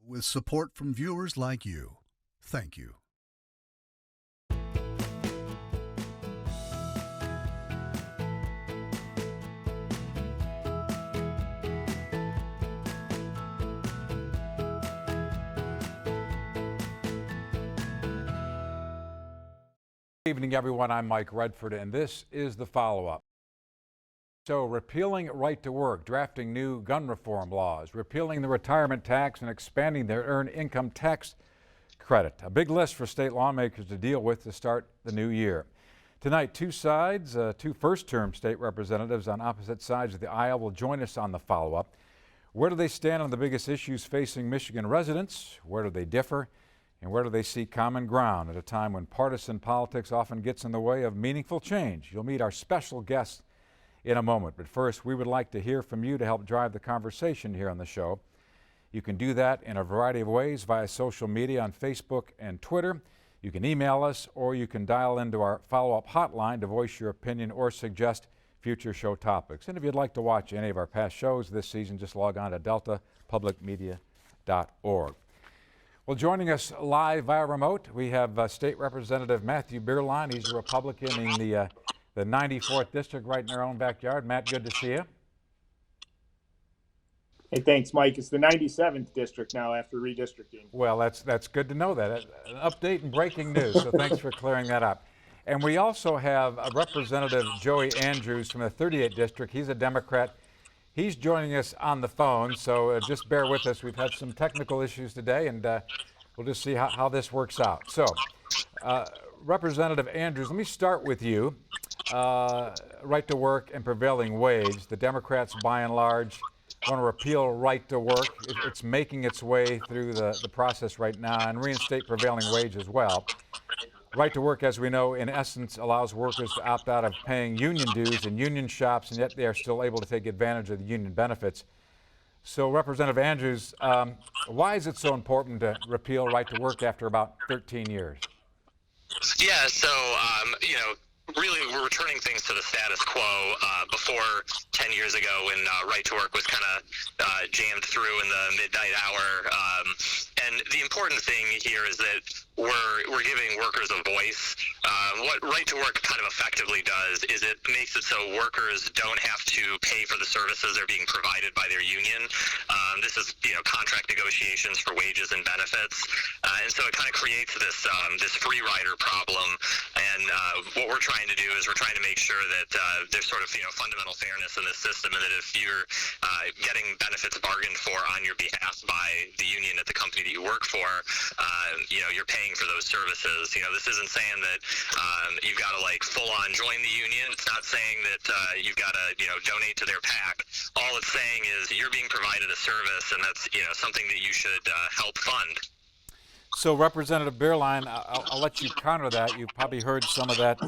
with support from viewers like you. Thank you. Good evening, everyone. I'm Mike Redford, and this is the follow-up. So, repealing right to work, drafting new gun reform laws, repealing the retirement tax, and expanding their earned income tax credit. A big list for state lawmakers to deal with to start the new year. Tonight, two sides, two first-term state representatives on opposite sides of the aisle will join us on the follow-up. Where do they stand on the biggest issues facing Michigan residents? Where do they differ? And where do they see common ground at a time when partisan politics often gets in the way of meaningful change? You'll meet our special guest in a moment. But first, we would like to hear from you to help drive the conversation here on the show. You can do that in a variety of ways via social media on Facebook and Twitter. You can email us, or you can dial into our follow-up hotline to voice your opinion or suggest future show topics. And if you'd like to watch any of our past shows this season, just log on to deltapublicmedia.org. Well, joining us live via remote, we have State Representative Matthew Bierlein. He's a Republican in the 94th District right in our own backyard. Matt, good to see you. Hey, thanks, Mike. It's the 97th District now after redistricting. Well, that's good to know that. An update and breaking news, so thanks for clearing that up. And we also have Representative Joey Andrews from the 38th District. He's a Democrat. He's joining us on the phone, so just bear with us. We've had some technical issues today, and we'll just see how this works out. So, Representative Andrews, let me start with you. Right to work and prevailing wage. The Democrats, by and large, want to repeal right to work. It's making its way through the process right now, and reinstate prevailing wage as well. Right to work, as we know, in essence, allows workers to opt out of paying union dues in union shops, and yet they are still able to take advantage of the union benefits. So, Representative Andrews, why is it so important to repeal right to work after about 13 years? Yeah, so, really we're returning things to the status quo before 10 years ago when right to work was kind of jammed through in the midnight hour. And the important thing here is that we're giving workers a voice. What right to work kind of effectively does is it makes it so workers don't have to pay for the services they're being provided by their union. This is, contract negotiations for wages and benefits. And so it kind of creates this free rider problem. And what we're trying to do is we're trying to make sure that there's sort of, fundamental fairness in this system, and that if you're getting benefits bargained for on your behalf by the union at the company that you work for, you're paying for those services. This isn't saying that you've got to full on join the union. It's not saying that you've got to donate to their PAC. All it's saying is you're being provided a service, and that's something that you should help fund. So, Representative Bierlein, I'll let you counter that. You've probably heard some of that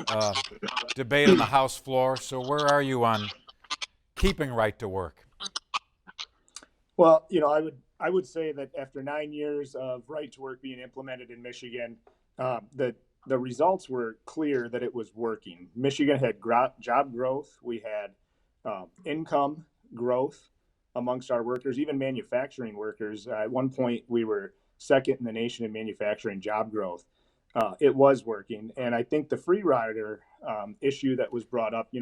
debate on the House floor. So where are you on keeping right to work? Well, I would say that after 9 years of right to work being implemented in Michigan, the results were clear that it was working. Michigan had job growth. We had income growth amongst our workers, even manufacturing workers. At one point, we were second in the nation in manufacturing job growth. It was working. And I think the free rider issue that was brought up,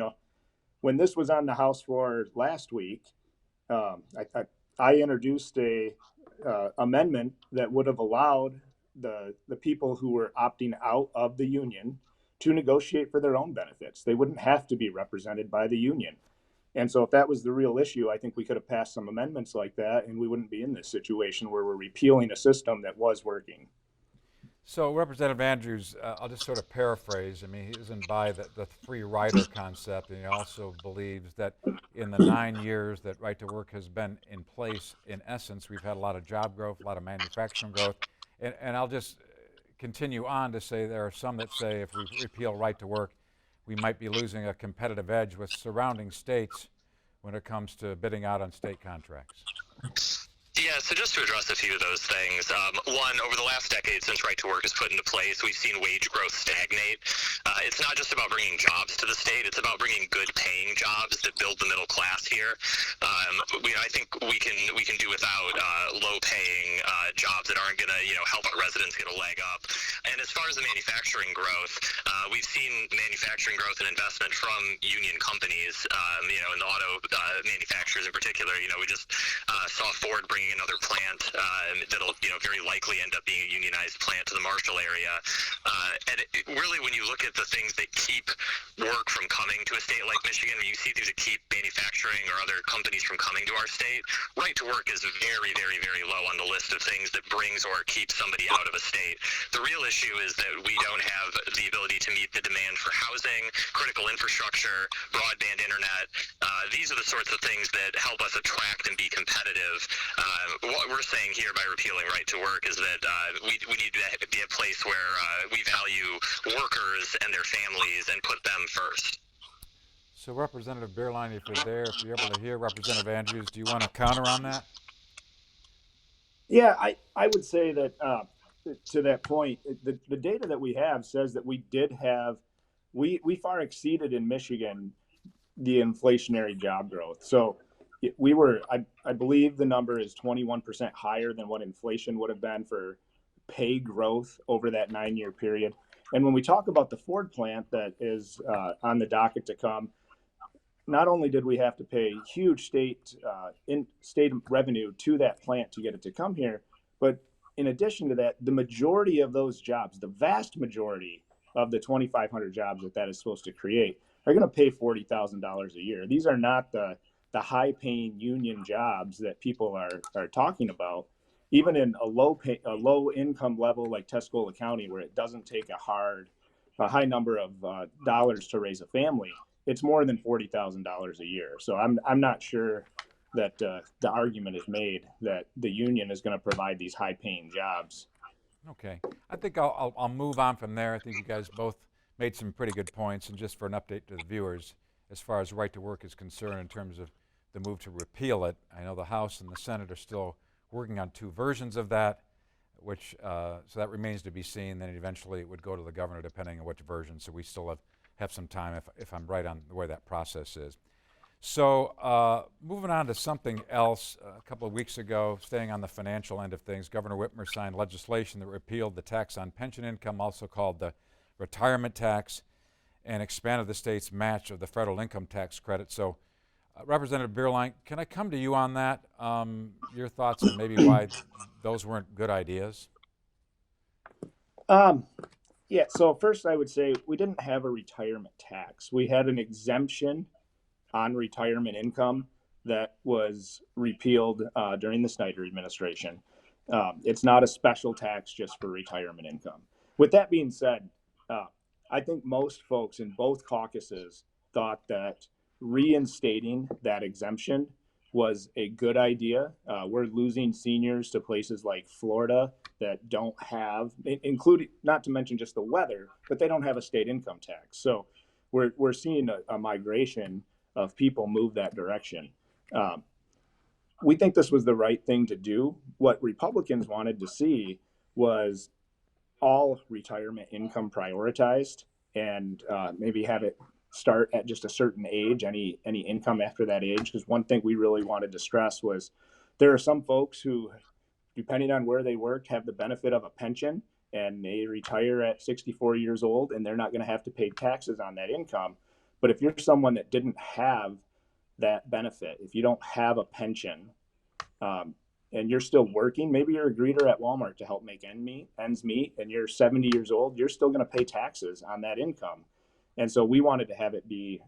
when this was on the House floor last week, I introduced a amendment that would have allowed the people who were opting out of the union to negotiate for their own benefits. They wouldn't have to be represented by the union. And so if that was the real issue, I think we could have passed some amendments like that, and we wouldn't be in this situation where we're repealing a system that was working. So, Representative Andrews, I'll just sort of paraphrase. I mean, he doesn't buy the free rider concept, and he also believes that in the 9 years that right to work has been in place, in essence, we've had a lot of job growth, a lot of manufacturing growth. And I'll just continue on to say there are some that say if we repeal right to work, we might be losing a competitive edge with surrounding states when it comes to bidding out on state contracts. Yeah, Yeah, so just to address a few of those things. One, over the last decade since Right to Work is put into place, we've seen wage growth stagnate. It's not just about bringing jobs to the state, it's about bringing good paying jobs that build the middle class here. I think we can do without low paying jobs that aren't going to help our residents get a leg up. And as far as the manufacturing growth, we've seen manufacturing growth and investment from union companies, in the auto manufacturers in particular. We just saw Ford bringing another plant that'll very likely end up being a unionized plant to the Marshall area. Really, when you look at the things that keep work from coming to a state like Michigan, when you see things that keep manufacturing or other companies from coming to our state, Right to Work is very, very, very low on the list of things that brings or keeps somebody out of a state. The real issue is that we don't have the ability to meet the demand for housing, critical infrastructure, broadband internet. These are the sorts of things that help us attract and be competitive. What we're saying here by repealing Right to Work is that we need to be a place where we value workers and their families and put them first. So Representative Bierlein, if you're there, if you're able to hear Representative Andrews, do you want to counter on that? Yeah, I would say that to that point, the data that we have says that we far exceeded in Michigan the inflationary job growth. So we were, I believe the number is 21% higher than what inflation would have been for pay growth over that 9-year period. And when we talk about the Ford plant that is on the docket to come, not only did we have to pay huge state revenue to that plant to get it to come here, but in addition to that, the majority of those jobs, the vast majority of the 2,500 jobs that is supposed to create, are going to pay $40,000 a year. These are not the high-paying union jobs that people are talking about. Even in a low income level like Tuscola County, where it doesn't take a high number of dollars to raise a family, it's more than $40,000 a year. So I'm not sure that the argument is made that the union is going to provide these high-paying jobs. Okay, I think I'll move on from there. I think you guys both made some pretty good points, and just for an update to the viewers, as far as Right to Work is concerned in terms of the move to repeal it, I know the House and the Senate are still working on 2 versions of that, which so that remains to be seen. Then eventually it would go to the governor depending on which version, so we still have some time if I'm right on the way that process is. So moving on to something else, a couple of weeks ago, staying on the financial end of things, Governor Whitmer signed legislation that repealed the tax on pension income, also called the retirement tax, and expanded the state's match of the federal income tax credit. So Representative Bierlein, can I come to you on that? Your thoughts on maybe why those weren't good ideas? Yeah, so first I would say we didn't have a retirement tax. We had an exemption on retirement income that was repealed during the Snyder administration. It's not a special tax just for retirement income. With that being said, I think most folks in both caucuses thought that reinstating that exemption was a good idea. We're losing seniors to places like Florida that don't have, including, not to mention just the weather, but they don't have a state income tax. So we're seeing a migration of people move that direction. We think this was the right thing to do. What Republicans wanted to see was all retirement income prioritized, and maybe have it start at just a certain age, any income after that age. Because one thing we really wanted to stress was there are some folks who, depending on where they worked, have the benefit of a pension, and they retire at 64 years old, and they're not going to have to pay taxes on that income. But if you're someone that didn't have that benefit, if you don't have a pension, and you're still working, maybe you're a greeter at Walmart to help make ends meet, and you're 70 years old, you're still going to pay taxes on that income. And so we wanted to have it be,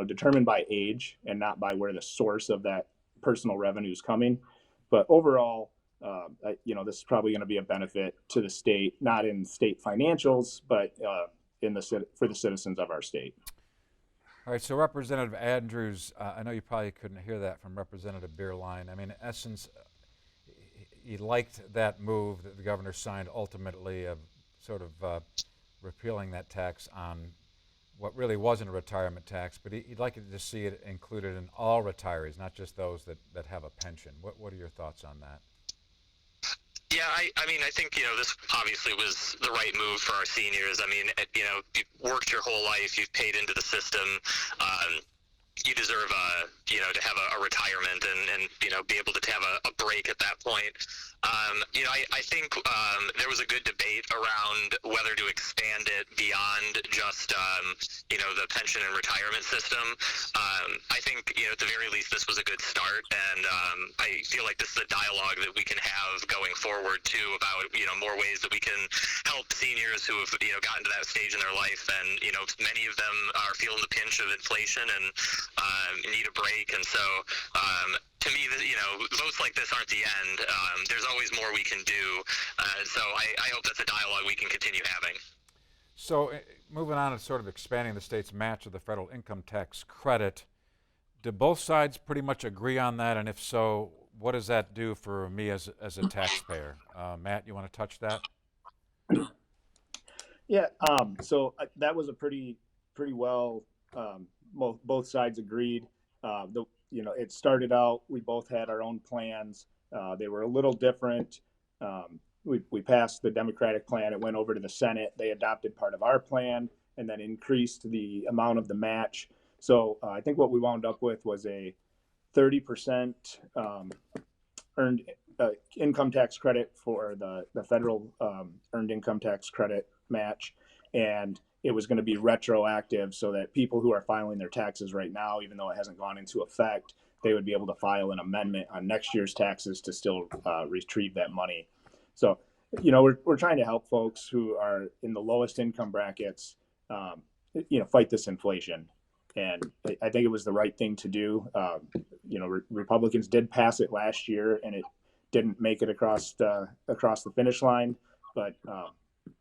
determined by age and not by where the source of that personal revenue is coming. But overall, this is probably going to be a benefit to the state, not in state financials, but for the citizens of our state. All right, so Representative Andrews, I know you probably couldn't hear that from Representative Bierlein. I mean, in essence, he liked that move that the governor signed ultimately of sort of repealing that tax on what really wasn't a retirement tax, but he'd like to see it included in all retirees, not just those that have a pension. What are your thoughts on that? Yeah, I mean, I think, this obviously was the right move for our seniors. I mean, you've worked your whole life, you've paid into the system. You deserve, to have a retirement and be able to have a break at that point. I think there was a good debate around whether to expand it beyond just, the pension and retirement system. I think, at the very least, this was a good start, and I feel like this is a dialogue that we can have going forward too about, more ways that we can help seniors who have, gotten to that stage in their life, and many of them are feeling the pinch of inflation and need a break, and so. To me, votes like this aren't the end. There's always more we can do. So I hope that's a dialogue we can continue having. So moving on to sort of expanding the state's match of the federal income tax credit, do both sides pretty much agree on that? And if so, what does that do for me as a taxpayer? Matt, you want to touch that? Yeah. So that was a pretty well. Both sides agreed. It started out, we both had our own plans. They were a little different. We passed the Democratic plan. It went over to the Senate. They adopted part of our plan and then increased the amount of the match. So I think what we wound up with was a 30% earned income tax credit for the federal earned income tax credit match. And it was going to be retroactive so that people who are filing their taxes right now, even though it hasn't gone into effect, they would be able to file an amendment on next year's taxes to still retrieve that money. So, we're trying to help folks who are in the lowest income brackets, fight this inflation. And I think it was the right thing to do. Republicans did pass it last year, and it didn't make it across the finish line, but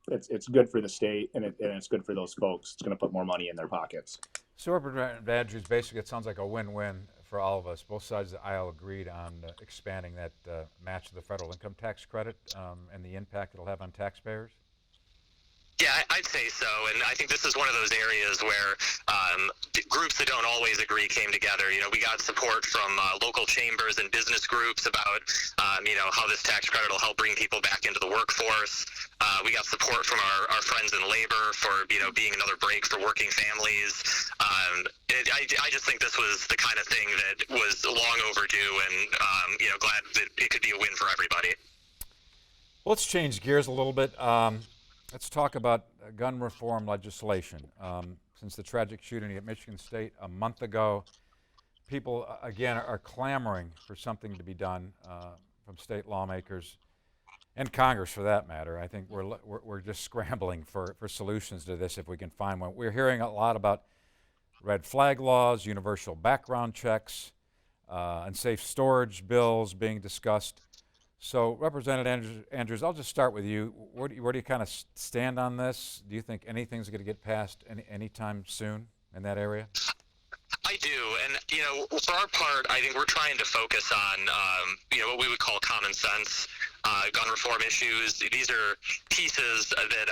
it's good for the state, and it's good for those folks. It's going to put more money in their pockets. So, Representative Andrews, basically it sounds like a win-win for all of us. Both sides of the aisle agreed on expanding that match of the federal income tax credit and the impact it'll have on taxpayers. Yeah, I'd say so, and I think this is one of those areas where groups that don't always agree came together. We got support from local chambers and business groups about, how this tax credit will help bring people back into the workforce. We got support from our friends in labor for, being another break for working families. I just think this was the kind of thing that was long overdue, and, glad that it could be a win for everybody. Well, let's change gears a little bit. Let's talk about gun reform legislation. Since the tragic shooting at Michigan State a month ago, people, again, are clamoring for something to be done from state lawmakers and Congress, for that matter. I think we're just scrambling for solutions to this if we can find one. We're hearing a lot about red flag laws, universal background checks, unsafe storage bills being discussed. So, Representative Andrews, I'll just start with you. Where do you kind of stand on this? Do you think anything's going to get passed anytime soon in that area? I do, and for our part, I think we're trying to focus on what we would call common sense gun reform issues. These are pieces that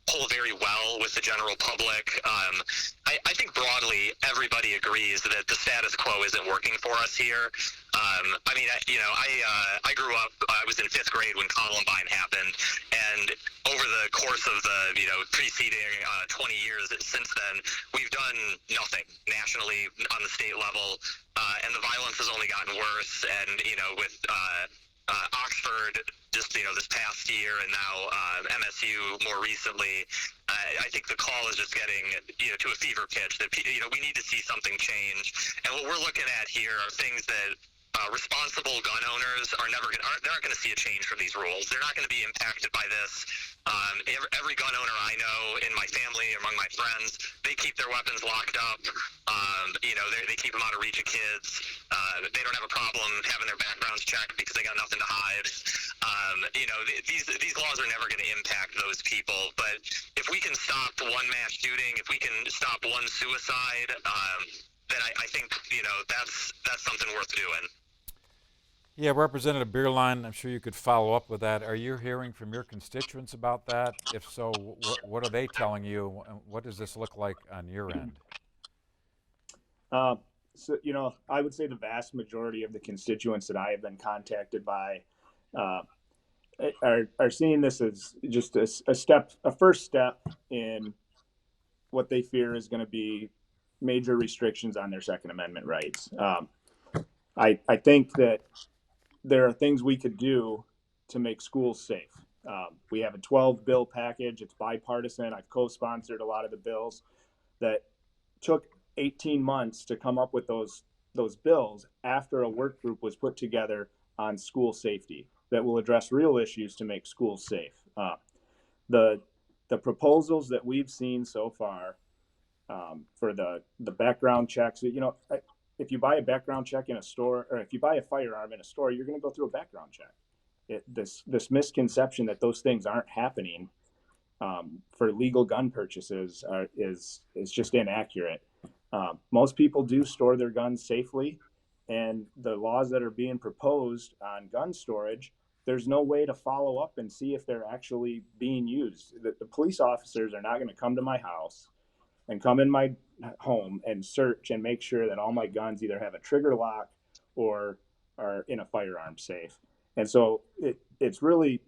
pull very well with the general public. I think broadly everybody agrees that the status quo isn't working for us here. I grew up, I was in 5th grade when Columbine happened, and over the course of the preceding 20 years since then, we've done nothing nationally on the state level, and the violence has only gotten worse. And with Oxford just this past year, and now MSU more recently, I think the call is just getting to a fever pitch that we need to see something change. And what we're looking at here are things that responsible gun owners they're not going to see a change from these rules. They're not going to be impacted by this. Every gun owner I know in my family, among my friends, they keep their weapons locked up. They keep them out of reach of kids. They don't have a problem having their backgrounds checked because they got nothing to hide. These laws are never going to impact those people. But if we can stop one mass shooting, if we can stop one suicide, then I think that's something worth doing. Yeah, Representative Bierlein, I'm sure you could follow up with that. Are you hearing from your constituents about that? If so, what are they telling you? And what does this look like on your end? Uh, so, I would say the vast majority of the constituents that I have been contacted by uh, are seeing this as just a first step in what they fear is going to be major restrictions on their Second Amendment rights. I think that there are things we could do to make schools safe. We have a 12 bill package. It's bipartisan. I've co-sponsored a lot of the bills that took 18 months to come up with those bills after a work group was put together on school safety that will address real issues to make schools safe. The the proposals that we've seen so far for the background checks, if you buy a background check in a store, or if you buy a firearm in a store, you're going to go through a background check. This misconception that those things aren't happening for legal gun purchases is just inaccurate. Most people do store their guns safely, and the laws that are being proposed on gun storage, there's no way to follow up and see if they're actually being used. The police officers are not going to come to my house and come in my home and search and make sure that all my guns either have a trigger lock or are in a firearm safe. And so it's really,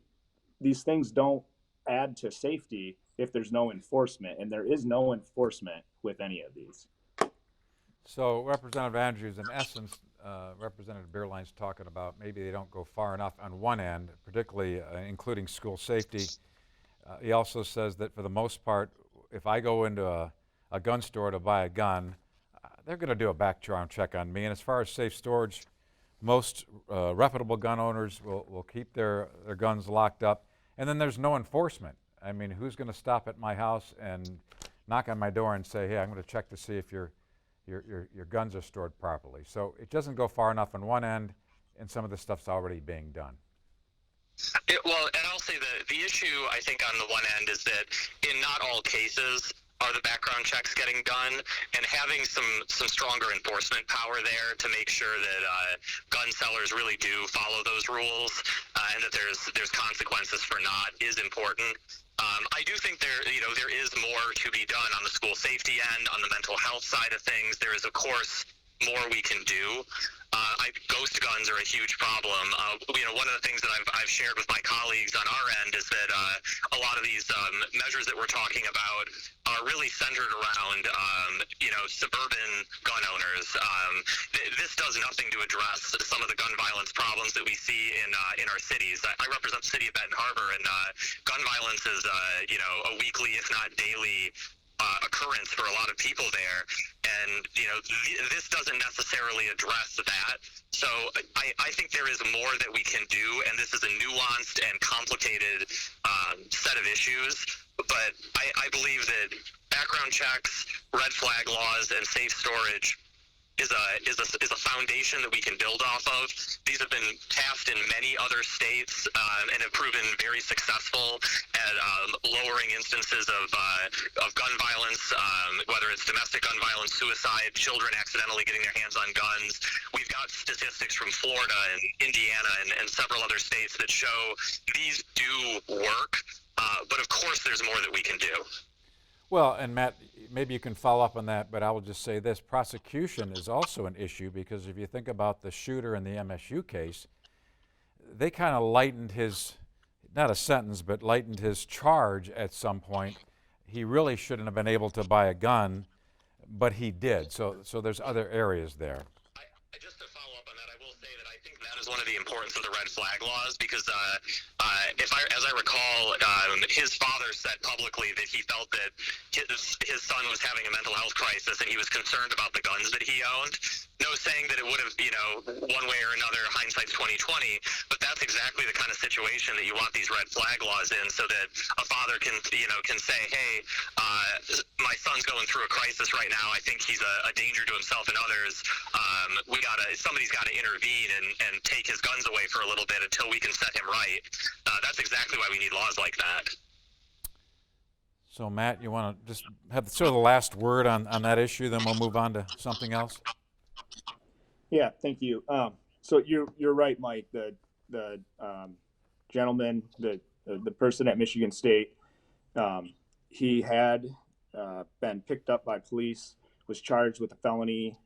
these things don't add to safety if there's no enforcement, and there is no enforcement with any of these. So Representative Andrews, in essence, Representative Bierlein's talking about maybe they don't go far enough on one end, particularly including school safety. He also says that for the most part, if I go into a gun store to buy a gun, they're going to do a background check on me. And as far as safe storage, most reputable gun owners will keep their guns locked up. And then there's no enforcement. I mean, who's going to stop at my house and knock on my door and say, hey, I'm going to check to see if your guns are stored properly? So it doesn't go far enough on one end, and some of the stuff's already being done. Well, and I'll say that the issue, I think, on the one end is that in not all cases are the background checks getting done, and having some stronger enforcement power there to make sure that gun sellers really do follow those rules, and that there's consequences for not, is important. I do think there is more to be done on the school safety end, on the mental health side of things. There is, of course, more we can do. Ghost guns are a huge problem. One of the things that I've shared with my colleagues on our end is that a lot of these measures that we're talking about are really centered around, suburban gun owners. This does nothing to address some of the gun violence problems that we see in our cities. I represent the city of Benton Harbor, and gun violence is, a weekly, if not daily, occurrence for a lot of people there, and this doesn't necessarily address that. So I think there is more that we can do, and this is a nuanced and complicated set of issues. But I believe that background checks, red flag laws, and safe storage is a foundation that we can build off of. These have been passed in many other states and have proven very successful at lowering instances of gun violence, whether it's domestic gun violence, suicide, children accidentally getting their hands on guns. We've got statistics from Florida and Indiana and several other states that show these do work, but of course there's more that we can do. Well, and Matt, maybe you can follow up on that, but I will just say this. Prosecution is also an issue, because if you think about the shooter in the MSU case, they kind of lightened his, not a sentence, but lightened his charge at some point. He really shouldn't have been able to buy a gun, but he did. So there's other areas there. Just to follow up on that, I will say that I think that is one of the importance of the red flag laws, because as I recall, his father said publicly that he felt that his son was having a mental health crisis, and he was concerned about the guns that he owned. No saying that it would have, one way or another, hindsight's 2020, but that's exactly the kind of situation that you want these red flag laws in, so that a father can say, hey, my son's going through a crisis right now. I think he's a danger to himself and others. Somebody's got to intervene and take his guns away for a little bit until we can set him right. That's exactly why we need laws like that. So Matt, you want to just have sort of the last word on that issue, then we'll move on to something else? Yeah, thank you. So you're right, Mike. The gentleman, the person at Michigan State, he had been picked up by police, was charged with a felony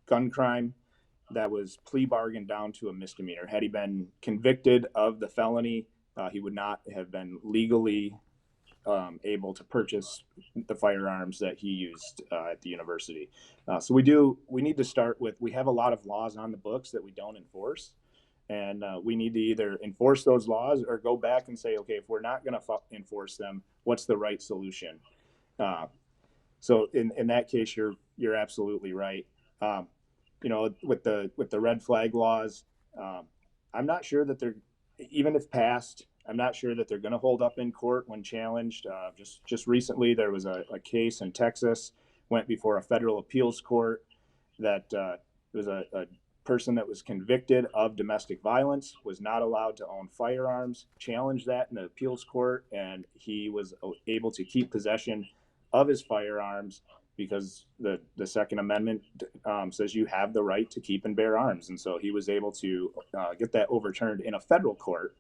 gun crime that was plea bargained down to a misdemeanor. Had he been convicted of the felony, he would not have been legally able to purchase the firearms that he used at the university. So we need to start with, we have a lot of laws on the books that we don't enforce. And we need to either enforce those laws or go back and say, okay, if we're not going to enforce them, what's the right solution? So in that case, you're absolutely right. With the red flag laws, I'm not sure that they're, even if passed, I'm not sure that they're going to hold up in court when challenged. Just recently, there was a case in Texas, went before a federal appeals court that was a person that was convicted of domestic violence, was not allowed to own firearms, challenged that in the appeals court, and he was able to keep possession of his firearms because the Second Amendment says you have the right to keep and bear arms. And so he was able to get that overturned in a federal court.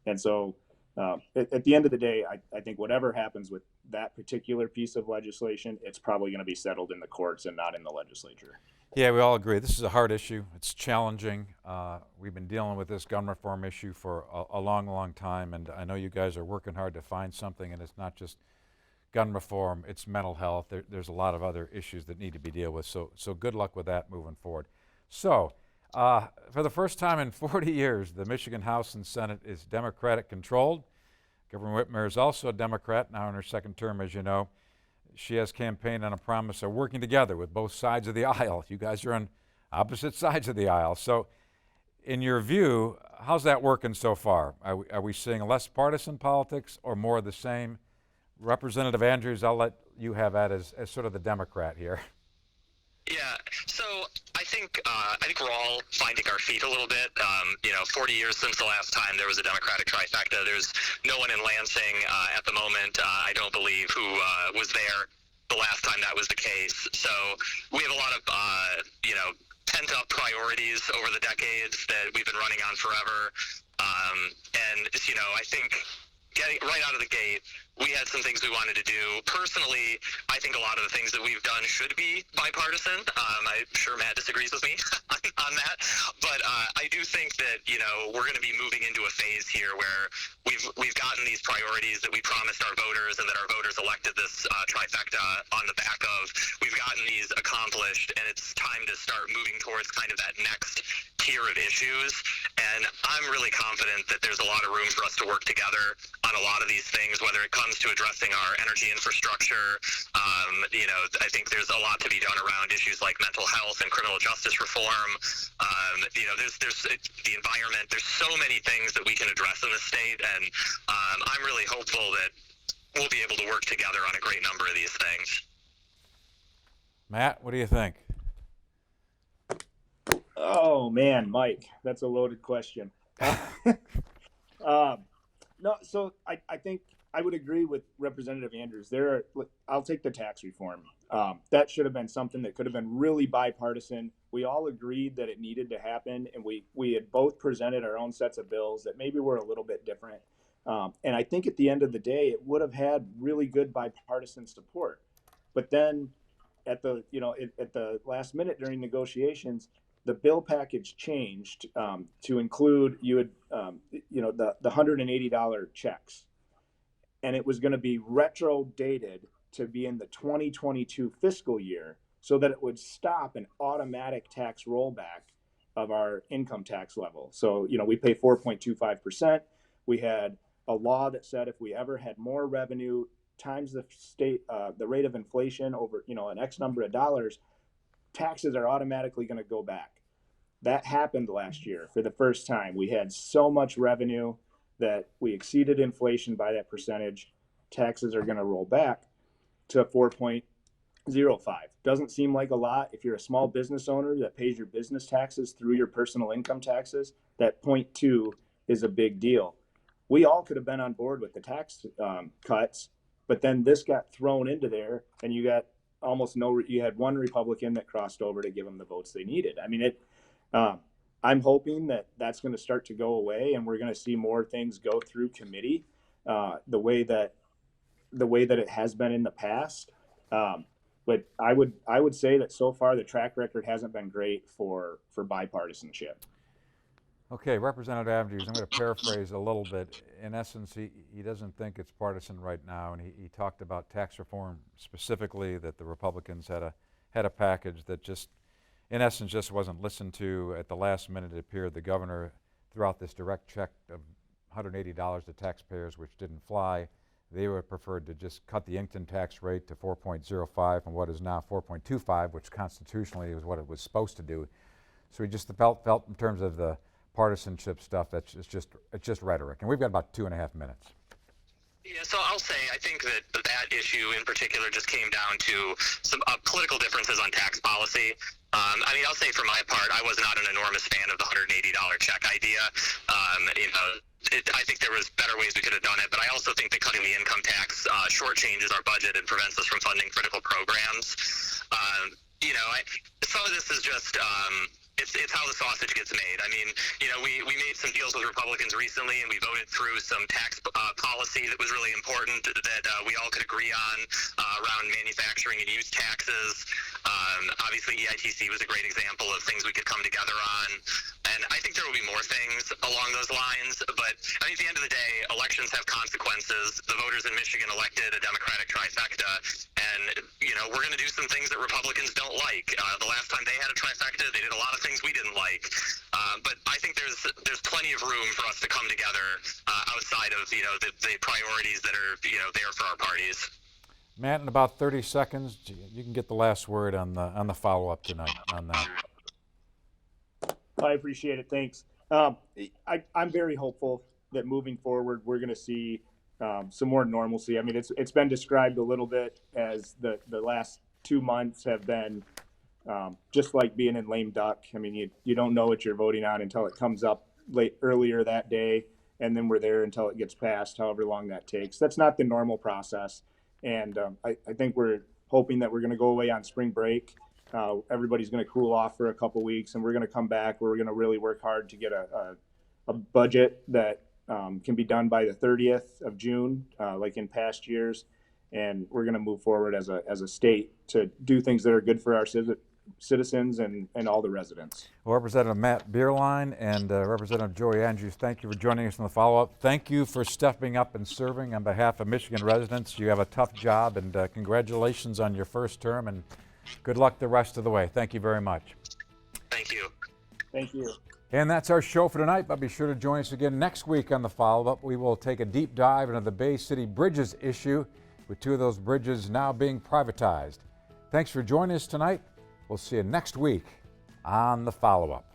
And so at the end of the day, I think whatever happens with that particular piece of legislation, it's probably going to be settled in the courts and not in the legislature. Yeah, we all agree. This is a hard issue. It's challenging. We've been dealing with this gun reform issue for a long, long time, and I know you guys are working hard to find something, and it's not just gun reform, it's mental health. There's a lot of other issues that need to be dealt with, so good luck with that moving forward. So, for the first time in 40 years, the Michigan House and Senate is Democratic controlled. Governor Whitmer is also a Democrat, now in her second term, as you know. She has campaigned on a promise of working together with both sides of the aisle. You guys are on opposite sides of the aisle. So, in your view, how's that working so far? Are we seeing less partisan politics or more of the same? Representative Andrews, I'll let you have that as sort of the Democrat here. Yeah, so I think we're all finding our feet a little bit. 40 years since the last time there was a Democratic trifecta. There's no one in Lansing at the moment, I don't believe, who was there the last time that was the case. So we have a lot of, pent-up priorities over the decades that we've been running on forever. I think getting right out of the gate, we had some things we wanted to do. Personally, I think a lot of the things that we've done should be bipartisan. I'm sure Matt disagrees with me on that, but I do think that we're going to be moving into a phase here where we've gotten these priorities that we promised our voters and that our voters elected this trifecta on the back of. We've gotten these accomplished, and it's time to start moving towards kind of that next tier of issues. And I'm really confident that there's a lot of room for us to work together on a lot of these things, whether it comes to addressing our energy infrastructure. I think there's a lot to be done around issues like mental health and criminal justice reform. There's the environment. There's so many things that we can address in the state, and I'm really hopeful that we'll be able to work together on a great number of these things. Matt, what do you think? Oh man, Mike, that's a loaded question. No, so I think I would agree with Representative Andrews. I'll take the tax reform. That should have been something that could have been really bipartisan. We all agreed that it needed to happen, and we had both presented our own sets of bills that maybe were a little bit different. And I think at the end of the day, it would have had really good bipartisan support. But then at the last minute during negotiations, the bill package changed to include the $180 checks, and it was going to be retro dated to be in the 2022 fiscal year, so that it would stop an automatic tax rollback of our income tax level. So we pay 4.25%. We had a law that said if we ever had more revenue times the rate of inflation over an X number of dollars, taxes are automatically going to go back. That happened last year for the first time. We had so much revenue that we exceeded inflation by that percentage. Taxes are going to roll back to 4.05. Doesn't seem like a lot. If you're a small business owner that pays your business taxes through your personal income taxes, that 0.2 is a big deal. We all could have been on board with the tax cuts, but then this got thrown into there, and you got you had one Republican that crossed over to give them the votes they needed. I mean, I'm hoping that that's going to start to go away, and we're going to see more things go through committee, the way that it has been in the past. But I would say that so far the track record hasn't been great for bipartisanship. Okay, Representative Andrews, I'm going to paraphrase a little bit. In essence, he doesn't think it's partisan right now, and he talked about tax reform specifically, that the Republicans had a package that just, in essence, just wasn't listened to. At the last minute, it appeared the governor threw out this direct check of $180 to taxpayers, which didn't fly. They would have preferred to just cut the Inkton tax rate to 4.05 from what is now 4.25, which constitutionally is what it was supposed to do. So he just felt in terms of the partisanship stuff, it's just rhetoric. And we've got about 2.5 minutes. Yeah, so I'll say I think that issue in particular just came down to some political differences on tax policy. I mean, I'll say for my part, I was not an enormous fan of the $180 check idea. I think there was better ways we could have done it, but I also think that cutting the income tax shortchanges our budget and prevents us from funding critical programs. Some of this is just it's how the sausage gets made. I mean, we made some deals with Republicans recently, and we voted through some tax policy that was really important that we all could agree on around manufacturing and use taxes. Obviously, EITC was a great example of things we could come together on. And I think there will be more things along those lines. But I mean, at the end of the day, elections have consequences. The voters in Michigan elected a Democratic trifecta. And, we're going to do some things that Republicans don't like. The last time they had a trifecta, they did a lot of things we didn't like. But I think there's plenty of room for us to come together outside of, the priorities that are, there for our parties. Matt, in about 30 seconds, you can get the last word on the follow-up tonight on that. I appreciate it. Thanks. I'm very hopeful that moving forward, we're going to see some more normalcy. I mean, it's been described a little bit as the last 2 months have been just like being in lame duck. I mean, you don't know what you're voting on until it comes up earlier that day, and then we're there until it gets passed, however long that takes. That's not the normal process. And I think we're hoping that we're going to go away on spring break. Everybody's going to cool off for a couple weeks, and we're going to come back where we're going to really work hard to get a budget that can be done by the 30th of June, like in past years. And we're going to move forward as a state to do things that are good for our citizens and all the residents. Well, Representative Matt Bierlein and Representative Joey Andrews, thank you for joining us in the follow-up. Thank you for stepping up and serving on behalf of Michigan residents. You have a tough job, and congratulations on your first term, and good luck the rest of the way. Thank you very much. Thank you. Thank you. And that's our show for tonight, but be sure to join us again next week on the follow-up. We will take a deep dive into the Bay City Bridges issue, with 2 of those bridges now being privatized. Thanks for joining us tonight. We'll see you next week on the follow-up.